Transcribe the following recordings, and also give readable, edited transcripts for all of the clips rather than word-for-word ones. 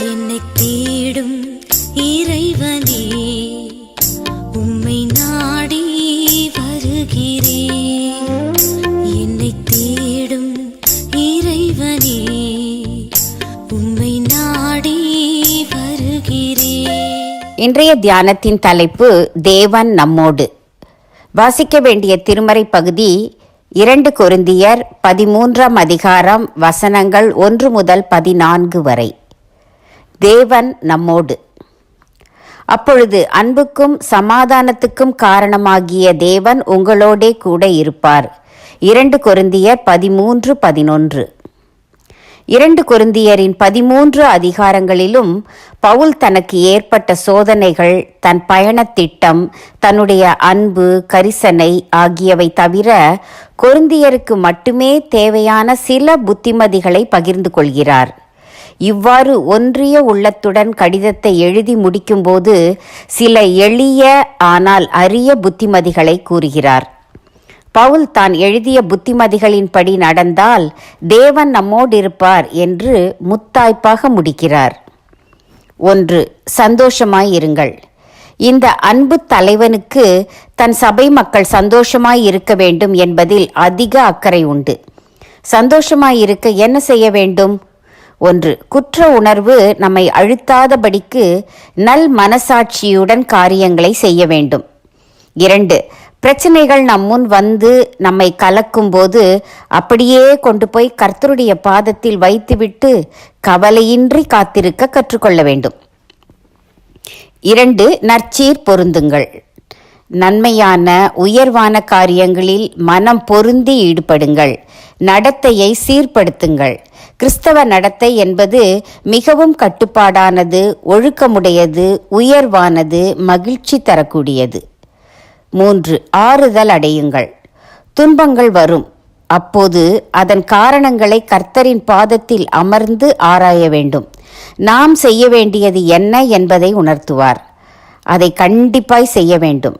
என்னை தேடும் இறைவனே, உம்மை நாடி வருகிறேன். என்னை தேடும் இறைவனே, உம்மை நாடி வருகிறேன். இன்றைய தியானத்தின் தலைப்பு தேவன் நம்மோடு. வாசிக்க வேண்டிய திருமறை பகுதி 2 கொரிந்தியர் 13ஆம் அதிகாரம் வசனங்கள் 1 முதல் 14 வரை. தேவன் நம்மோடு. அப்பொழுது அன்புக்கும் சமாதானத்துக்கும் காரணமாகிய தேவன் உங்களோடே கூட இருப்பார். 2 கொரிந்தியர் 13:11. 2 கொரிந்தியரின் 13 அதிகாரங்களிலும் பவுல் தனக்கு ஏற்பட்ட சோதனைகள், தன் பயணத் திட்டம், தன்னுடைய அன்பு, கரிசனை ஆகியவை தவிர கொரிந்தியருக்கு மட்டுமே தேவையான சில புத்திமதிகளை பகிர்ந்து கொள்கிறார். இவ்வாறு ஒன்றிய உள்ளத்துடன் கடிதத்தை எழுதி முடிக்கும்போது சில எளிய ஆனால் அரிய புத்திமதிகளை கூறுகிறார். பவுல் தான் எழுதிய புத்திமதிகளின்படி நடந்தால் தேவன் நம்மோடு இருப்பார் என்று முத்தாய்ப்பாக முடிக்கிறார். 1. சந்தோஷமாயிருங்கள். இந்த அன்பு தலைவனுக்கு தன் சபை மக்கள் சந்தோஷமாய் இருக்க வேண்டும் என்பதில் அதிக அக்கறை உண்டு. சந்தோஷமாயிருக்க என்ன செய்ய வேண்டும்? 1. குற்ற உணர்வு நம்மை அழுத்தாதபடிக்கு நல் மனசாட்சியுடன் காரியங்களை செய்ய வேண்டும். 2. பிரச்சனைகள் நம் முன் வந்து நம்மை கலக்கும் போது அப்படியே கொண்டு போய் கர்த்தருடைய பாதத்தில் வைத்துவிட்டு கவலையின்றி காத்திருக்க கற்றுக்கொள்ள வேண்டும். 2. நற்சீர் பொருந்துங்கள். நன்மையான உயர்வான காரியங்களில் மனம் பொருந்தி ஈடுபடுங்கள். நடத்தையை சீர்படுத்துங்கள். கிறிஸ்தவ நடத்தை என்பது மிகவும் கட்டுப்பாடானது, ஒழுக்கமுடையது, உயர்வானது, மகிழ்ச்சி தரக்கூடியது. 3. ஆறுதல் அடையுங்கள். துன்பங்கள் வரும். அப்போது அதன் காரணங்களை கர்த்தரின் பாதத்தில் அமர்ந்து ஆராய வேண்டும். நாம் செய்ய வேண்டியது என்ன என்பதை உணர்த்துவார். அதை கண்டிப்பாய் செய்ய வேண்டும்.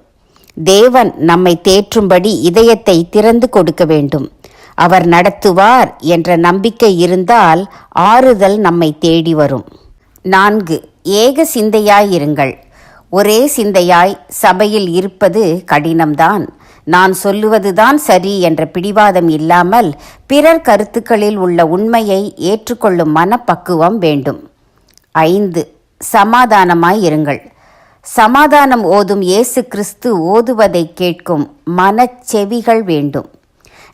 தேவன் நம்மை தேற்றும்படி இதயத்தை திறந்து கொடுக்க வேண்டும். அவர் நடத்துவார் என்ற நம்பிக்கை இருந்தால் ஆறுதல் நம்மை தேடி வரும். 4. ஏக சிந்தையாயிருங்கள். ஒரே சிந்தையாய் சபையில் இருப்பது கடினம்தான். நான் சொல்லுவதுதான் சரி என்ற பிடிவாதம் இல்லாமல் பிறர் கருத்துக்களில் உள்ள உண்மையை ஏற்றுக்கொள்ளும் மனப்பக்குவம் வேண்டும். 5. சமாதானமாய் இருங்கள். சமாதானம் ஓதும் இயேசு கிறிஸ்து ஓதுவதை கேட்கும் மனச்செவிகள் வேண்டும்.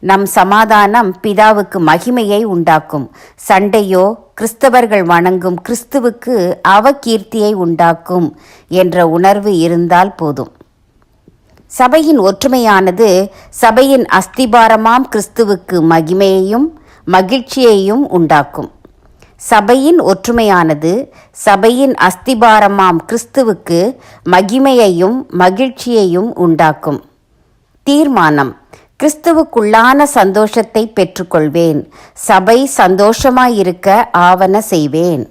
நம் சமாதானம் பிதாவுக்கு மகிமையை உண்டாக்கும். சண்டையோ கிறிஸ்தவர்கள் வணங்கும் கிறிஸ்துவுக்கு அவகீர்த்தியை உண்டாக்கும் என்ற உணர்வு இருந்தால் போதும். சபையின் ஒற்றுமையானது சபையின் அஸ்திபாரமாம் கிறிஸ்துவுக்கு மகிமையையும் மகிழ்ச்சியையும் உண்டாக்கும். சபையின் ஒற்றுமையானது சபையின் அஸ்திபாரமாம் கிறிஸ்துவுக்கு மகிமையையும் மகிழ்ச்சியையும் உண்டாக்கும். தீர்மானம்: கிறிஸ்துவுக்குள்ளான சந்தோஷத்தை பெற்றுக்கொள்வேன். சபை சந்தோஷமாயிருக்க ஆவன செய்வேன்.